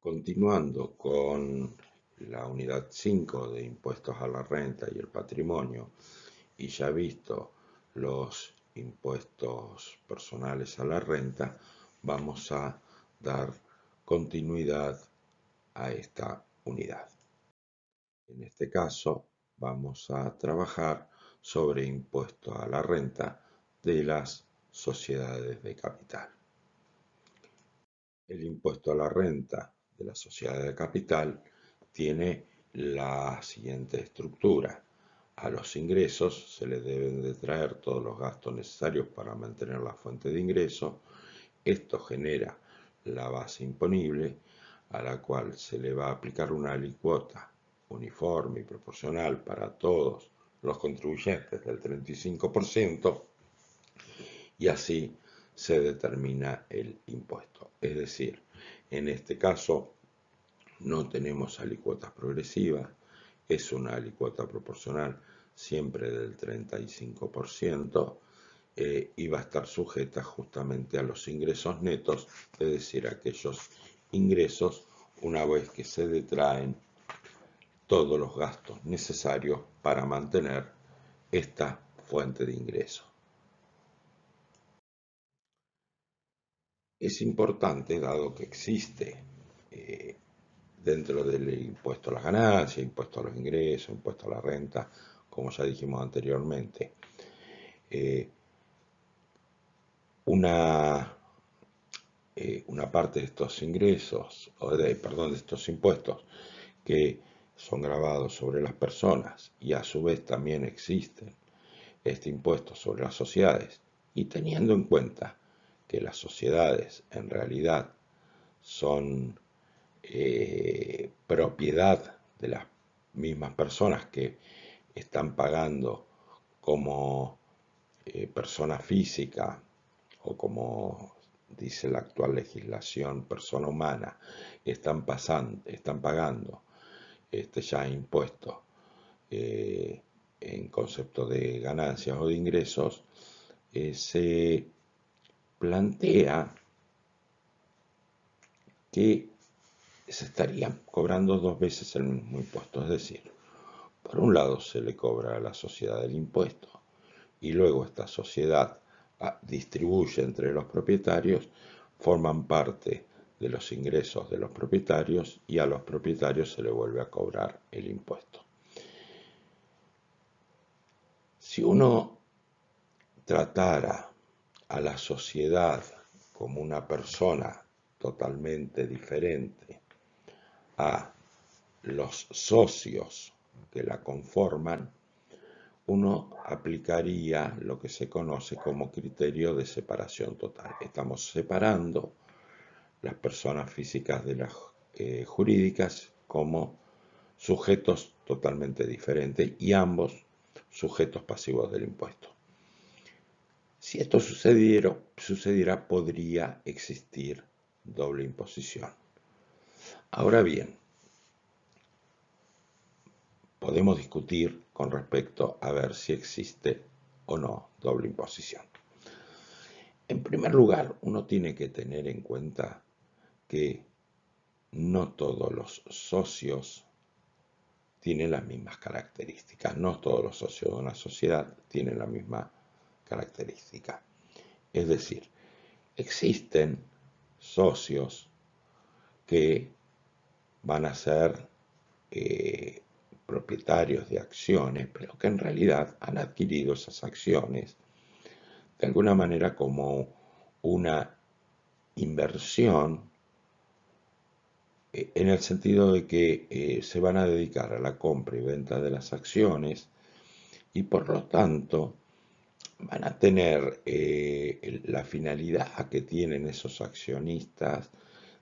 Continuando con la unidad 5 de impuestos a la renta y el patrimonio, y ya visto los impuestos personales a la renta, vamos a dar continuidad a esta unidad. En este caso, vamos a trabajar sobre impuesto a la renta de las sociedades de capital. El impuesto a la renta de la sociedad de capital tiene la siguiente estructura. A los ingresos se le deben de traer todos los gastos necesarios para mantener la fuente de ingreso. Esto genera la base imponible, a la cual se le va a aplicar una alícuota uniforme y proporcional para todos los contribuyentes del 35%, y así se determina el impuesto. Es decir, en este caso no tenemos alícuotas progresivas, es una alícuota proporcional siempre del 35%, y va a estar sujeta justamente a los ingresos netos, es decir, aquellos ingresos una vez que se detraen todos los gastos necesarios para mantener esta fuente de ingreso. Es importante, dado que existe dentro del impuesto a las ganancias, impuesto a los ingresos, impuesto a la renta, como ya dijimos anteriormente, una parte de estos ingresos, de estos impuestos, que son gravados sobre las personas, y a su vez también existen este impuesto sobre las sociedades, y teniendo en cuenta que las sociedades en realidad son propiedad de las mismas personas que están pagando como persona física, o como dice la actual legislación, persona humana, están pagando ya impuestos en concepto de ganancias o de ingresos, se plantea que se estaría cobrando dos veces el mismo impuesto. Es decir, por un lado se le cobra a la sociedad el impuesto, y luego esta sociedad distribuye entre los propietarios, forman parte de los ingresos de los propietarios, y a los propietarios se le vuelve a cobrar el impuesto. Si uno tratara a la sociedad como una persona totalmente diferente a los socios que la conforman, uno aplicaría lo que se conoce como criterio de separación total. Estamos separando las personas físicas de las jurídicas como sujetos totalmente diferentes, y ambos sujetos pasivos del impuesto. Si esto sucediera, podría existir doble imposición. Ahora bien, podemos discutir con respecto a ver si existe o no doble imposición. En primer lugar, uno tiene que tener en cuenta que no todos los socios tienen las mismas características, no todos los socios de una sociedad tienen la misma característica. Es decir, existen socios que van a ser propietarios de acciones, pero que en realidad han adquirido esas acciones de alguna manera como una inversión, en el sentido de que se van a dedicar a la compra y venta de las acciones, y por lo tanto van a tener la finalidad que tienen esos accionistas,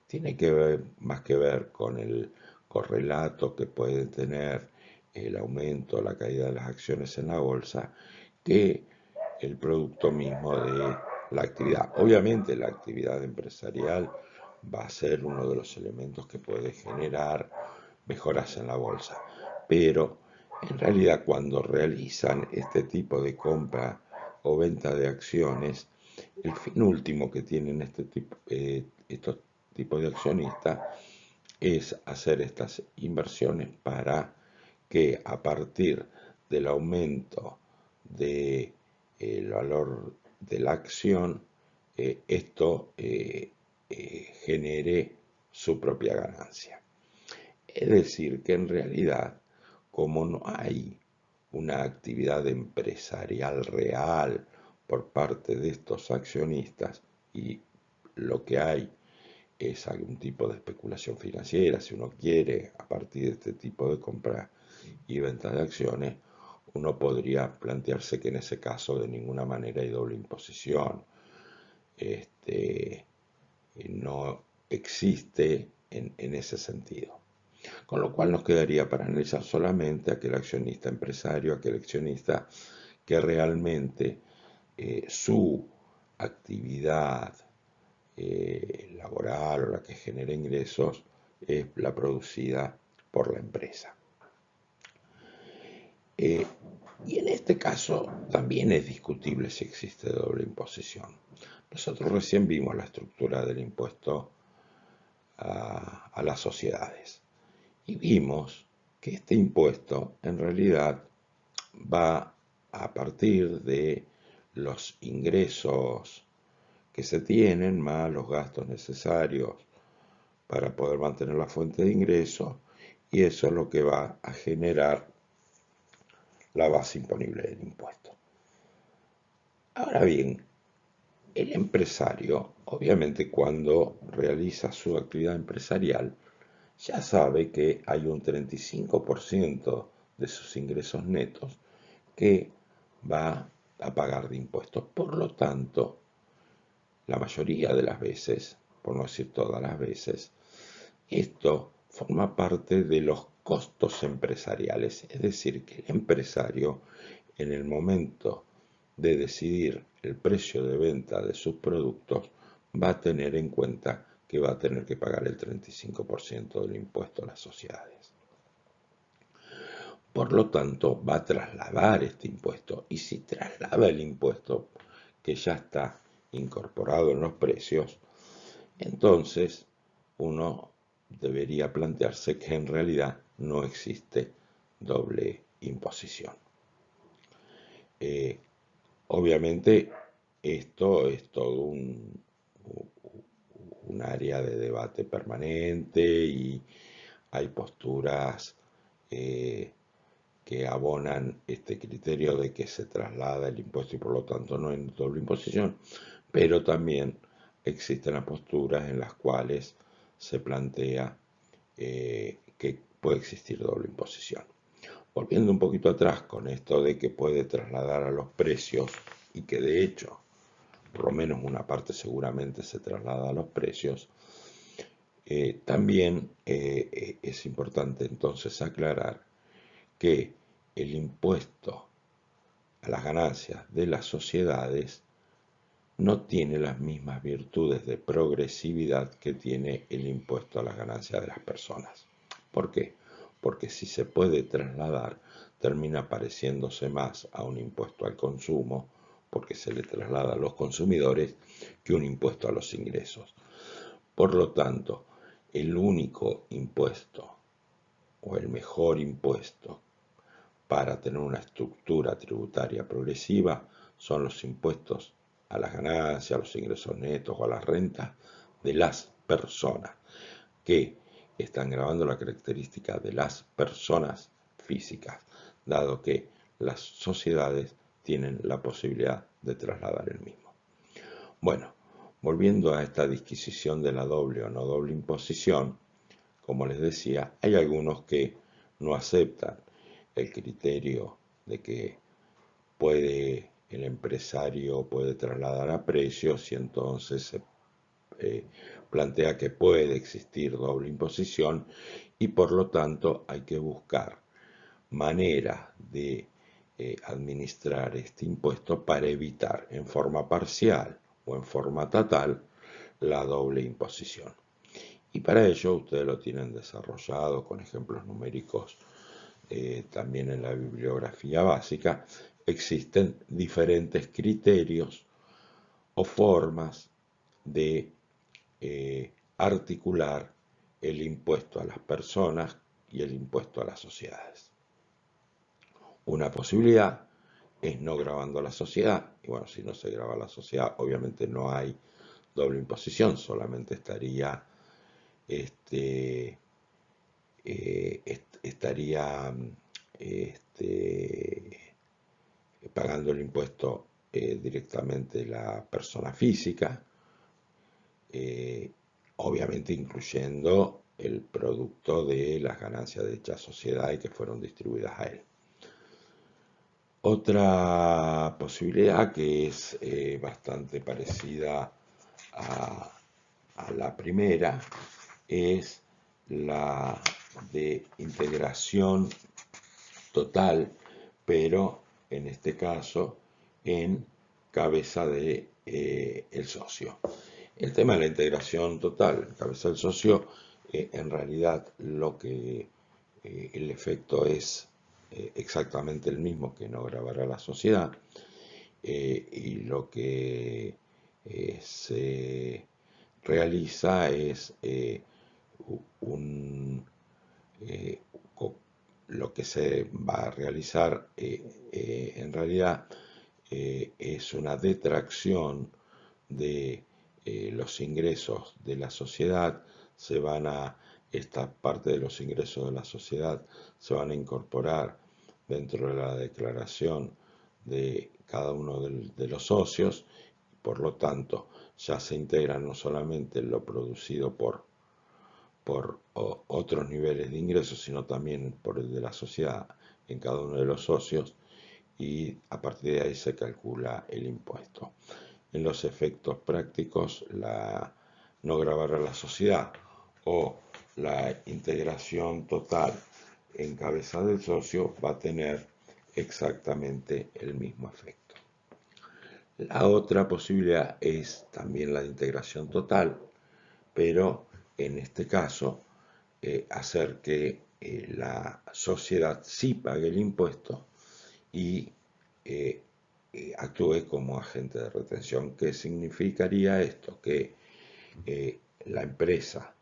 tiene que ver más que ver con el correlato que puede tener el aumento o la caída de las acciones en la bolsa, que el producto mismo de la actividad. Obviamente la actividad empresarial va a ser uno de los elementos que puede generar mejoras en la bolsa, pero en realidad cuando realizan este tipo de compra o venta de acciones, el fin último que tienen estos tipos de accionistas es hacer estas inversiones para que a partir del aumento del valor de la acción, esto genere su propia ganancia. Es decir, que en realidad, como no hay una actividad empresarial real por parte de estos accionistas y lo que hay es algún tipo de especulación financiera, si uno quiere, a partir de este tipo de compra y venta de acciones, uno podría plantearse que en ese caso de ninguna manera hay doble imposición. No existe en ese sentido. Con lo cual nos quedaría para analizar solamente aquel accionista empresario, aquel accionista que realmente su actividad laboral o la que genera ingresos es la producida por la empresa. Y en este caso también es discutible si existe doble imposición. Nosotros recién vimos la estructura del impuesto a las sociedades y vimos que este impuesto en realidad va a partir de los ingresos que se tienen más los gastos necesarios para poder mantener la fuente de ingresos, y eso es lo que va a generar la base imponible del impuesto. Ahora bien, el empresario, obviamente cuando realiza su actividad empresarial, ya sabe que hay un 35% de sus ingresos netos que va a pagar de impuestos. Por lo tanto, la mayoría de las veces, por no decir todas las veces, esto forma parte de los costos empresariales, es decir, que el empresario en el momento de decidir el precio de venta de sus productos va a tener en cuenta que va a tener que pagar el 35% del impuesto a las sociedades. Por lo tanto, va a trasladar este impuesto, y si traslada el impuesto que ya está incorporado en los precios, entonces uno debería plantearse que en realidad no existe doble imposición. Obviamente esto es todo un área de debate permanente y hay posturas que abonan este criterio de que se traslada el impuesto y por lo tanto no hay doble imposición, pero también existen las posturas en las cuales se plantea que puede existir doble imposición. Volviendo un poquito atrás con esto de que puede trasladar a los precios y que de hecho por lo menos una parte seguramente se traslada a los precios, también es importante entonces aclarar que el impuesto a las ganancias de las sociedades no tiene las mismas virtudes de progresividad que tiene el impuesto a las ganancias de las personas. ¿Por qué? Porque si se puede trasladar, termina pareciéndose más a un impuesto al consumo, porque se le traslada a los consumidores, que un impuesto a los ingresos. Por lo tanto, el único impuesto o el mejor impuesto para tener una estructura tributaria progresiva son los impuestos a las ganancias, a los ingresos netos o a las rentas de las personas, que están grabando la característica de las personas físicas, dado que las sociedades tienen la posibilidad de trasladar el mismo. Bueno, volviendo a esta disquisición de la doble o no doble imposición, como les decía, hay algunos que no aceptan el criterio de que el empresario puede trasladar a precios y entonces se plantea que puede existir doble imposición y por lo tanto hay que buscar maneras de administrar este impuesto para evitar en forma parcial o en forma total la doble imposición. Y para ello ustedes lo tienen desarrollado con ejemplos numéricos también en la bibliografía básica. Existen diferentes criterios o formas de articular el impuesto a las personas y el impuesto a las sociedades. Una posibilidad es no grabando a la sociedad, y bueno, si no se graba la sociedad, obviamente no hay doble imposición, solamente estaría pagando el impuesto directamente la persona física, obviamente incluyendo el producto de las ganancias de dicha sociedad y que fueron distribuidas a él. Otra posibilidad que es bastante parecida a la primera es la de integración total, pero en este caso en cabeza de el socio. El tema de la integración total en cabeza del socio, en realidad lo que el efecto es exactamente el mismo que no grabar a la sociedad, y lo que se realiza es eh, lo que se va a realizar en realidad es una detracción de los ingresos de la sociedad. Esta parte de los ingresos de la sociedad se van a incorporar dentro de la declaración de cada uno de los socios. Por lo tanto, ya se integra no solamente lo producido por otros niveles de ingresos, sino también por el de la sociedad en cada uno de los socios, y a partir de ahí se calcula el impuesto. En los efectos prácticos, la no grabar a la sociedad o la integración total en cabeza del socio va a tener exactamente el mismo efecto. La otra posibilidad es también la de integración total, pero en este caso hacer que la sociedad sí pague el impuesto y actúe como agente de retención. ¿Qué significaría esto? Que la empresa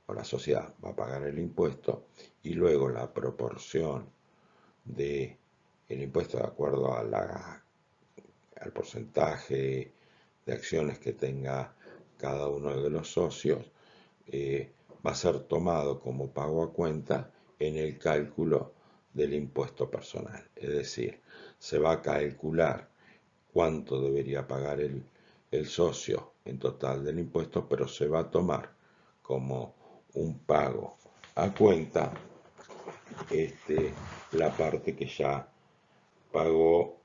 o la sociedad va a pagar el impuesto y luego la proporción de el impuesto de acuerdo al porcentaje de acciones que tenga cada uno de los socios va a ser tomado como pago a cuenta en el cálculo del impuesto personal. Es decir, se va a calcular cuánto debería pagar el socio en total del impuesto, pero se va a tomar como un pago a cuenta la parte que ya pagó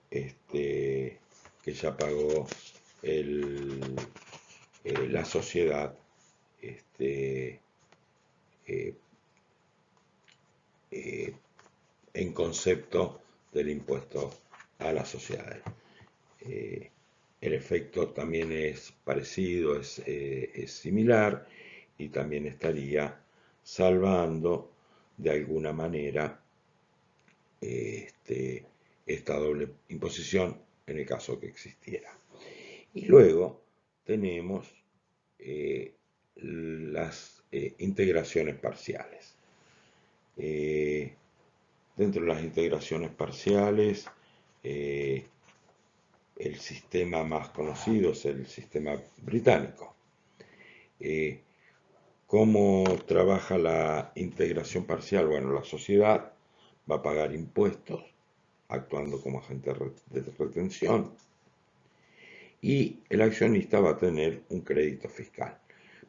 la sociedad eh, eh, en concepto del impuesto a las sociedades. El efecto también es parecido, es similar, y también estaría salvando de alguna manera esta doble imposición en el caso que existiera. Y luego tenemos las integraciones parciales. Dentro de las integraciones parciales, el sistema más conocido es el sistema británico. ¿Cómo trabaja la integración parcial? Bueno, la sociedad va a pagar impuestos actuando como agente de retención, y el accionista va a tener un crédito fiscal.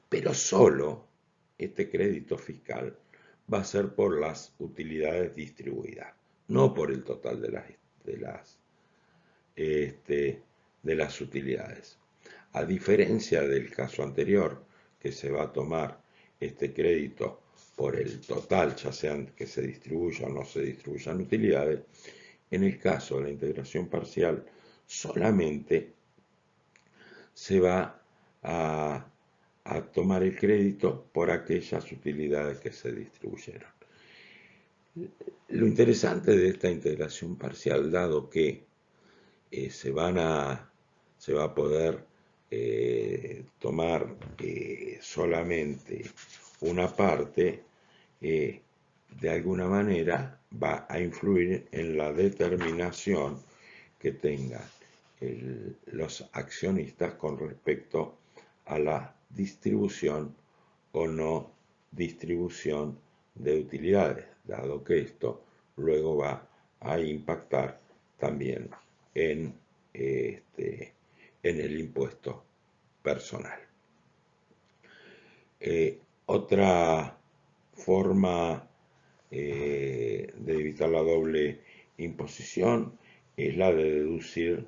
Pero solo este crédito fiscal va a ser por las utilidades distribuidas, no por el total de las utilidades. A diferencia del caso anterior, que se va a tomar este crédito por el total, ya sean que se distribuyan o no se distribuyan utilidades, en el caso de la integración parcial solamente se va a tomar el crédito por aquellas utilidades que se distribuyeron. Lo interesante de esta integración parcial, dado que se va a poder tomar solamente una parte de alguna manera va a influir en la determinación que tengan los accionistas con respecto a la distribución o no distribución de utilidades, dado que esto luego va a impactar también en, en el impuesto personal. Otra forma de evitar la doble imposición es la de deducir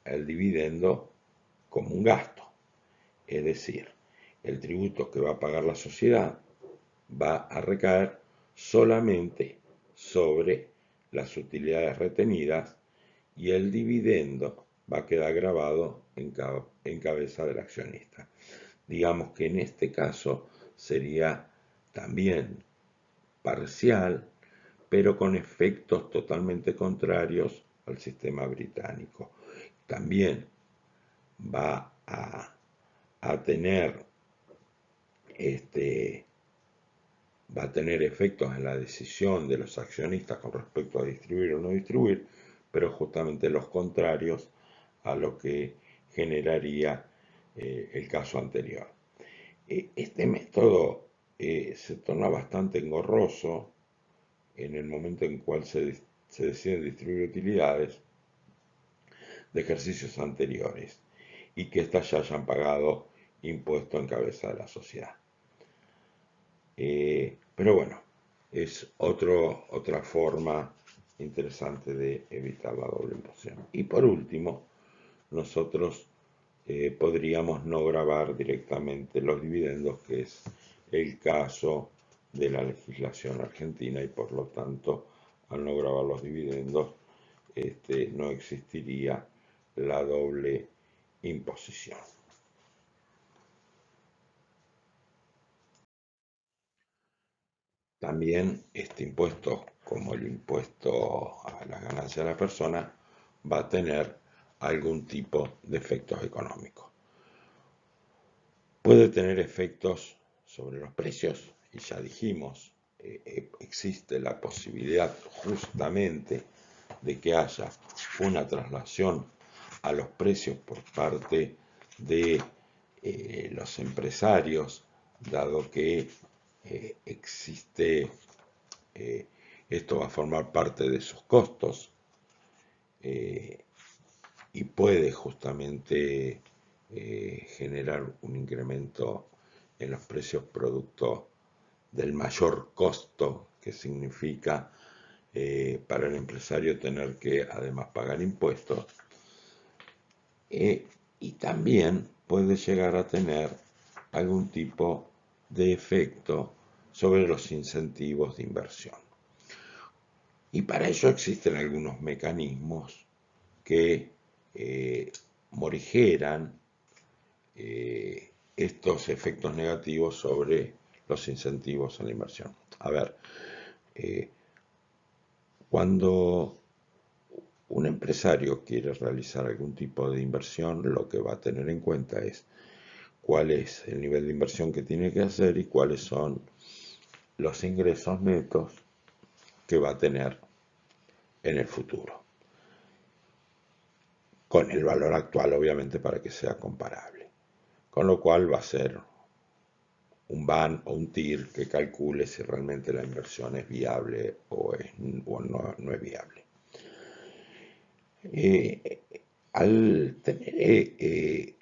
el dividendo como un gasto. Es decir, el tributo que va a pagar la sociedad va a recaer solamente sobre las utilidades retenidas y el dividendo va a quedar grabado en cabeza del accionista. Digamos que en este caso sería también parcial, pero con efectos totalmente contrarios al sistema británico. También va a tener va a tener efectos en la decisión de los accionistas con respecto a distribuir o no distribuir, pero justamente los contrarios a lo que generaría el caso anterior. Este método se torna bastante engorroso en el momento en el cual se deciden distribuir utilidades de ejercicios anteriores y que éstas ya hayan pagado impuesto en cabeza de la sociedad. Pero bueno, es otra forma interesante de evitar la doble imposición. Y por último, nosotros podríamos no gravar directamente los dividendos, que es el caso de la legislación argentina, y por lo tanto, al no gravar los dividendos, no existiría la doble imposición. También este impuesto, como el impuesto a las ganancias de la persona, va a tener algún tipo de efectos económicos. Puede tener efectos sobre los precios, y ya dijimos, existe la posibilidad justamente de que haya una traslación a los precios por parte de los empresarios, dado que existe, esto va a formar parte de sus costos y puede justamente generar un incremento en los precios producto del mayor costo que significa para el empresario tener que además pagar impuestos, y también puede llegar a tener algún tipo de efecto sobre los incentivos de inversión. Y para ello existen algunos mecanismos que morigeran estos efectos negativos sobre los incentivos a la inversión. A ver, cuando un empresario quiere realizar algún tipo de inversión, lo que va a tener en cuenta es cuál es el nivel de inversión que tiene que hacer y cuáles son los ingresos netos que va a tener en el futuro, con el valor actual obviamente para que sea comparable. Con lo cual va a ser un BAN o un TIR que calcule si realmente la inversión es viable o no es viable. Al tener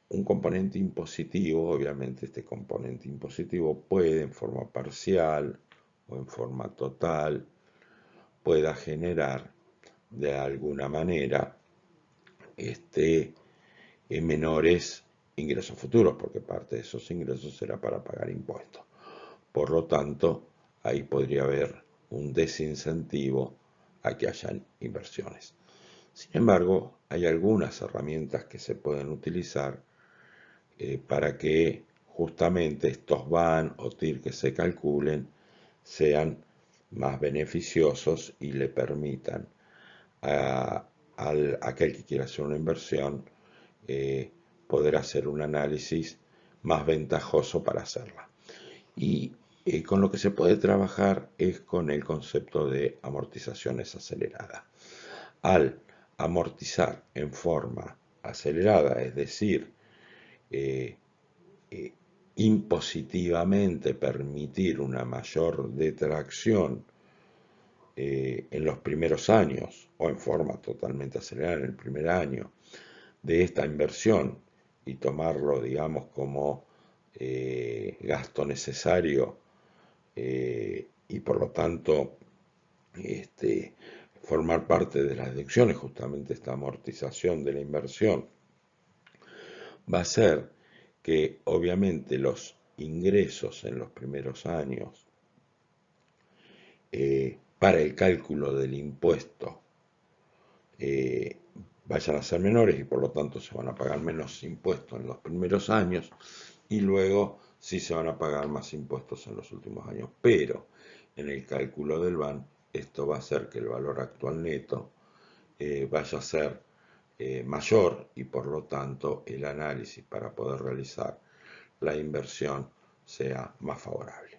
un componente impositivo, obviamente este componente impositivo puede en forma parcial o en forma total, pueda generar de alguna manera menores ingresos futuros, porque parte de esos ingresos será para pagar impuestos. Por lo tanto, ahí podría haber un desincentivo a que hayan inversiones. Sin embargo, hay algunas herramientas que se pueden utilizar para que justamente estos BAN o TIR que se calculen sean más beneficiosos y le permitan a aquel que quiera hacer una inversión poder hacer un análisis más ventajoso para hacerla. Y con lo que se puede trabajar es con el concepto de amortizaciones aceleradas. Al amortizar en forma acelerada, es decir, eh, eh, impositivamente permitir una mayor detracción en los primeros años o en forma totalmente acelerada en el primer año de esta inversión y tomarlo, digamos, como gasto necesario y por lo tanto este, formar parte de las deducciones, justamente esta amortización de la inversión, va a ser que obviamente los ingresos en los primeros años para el cálculo del impuesto eh, vayan a ser menores y por lo tanto se van a pagar menos impuestos en los primeros años y luego sí se van a pagar más impuestos en los últimos años. Pero en el cálculo del BAN esto va a hacer que el valor actual neto vaya a ser mayor y por lo tanto el análisis para poder realizar la inversión sea más favorable.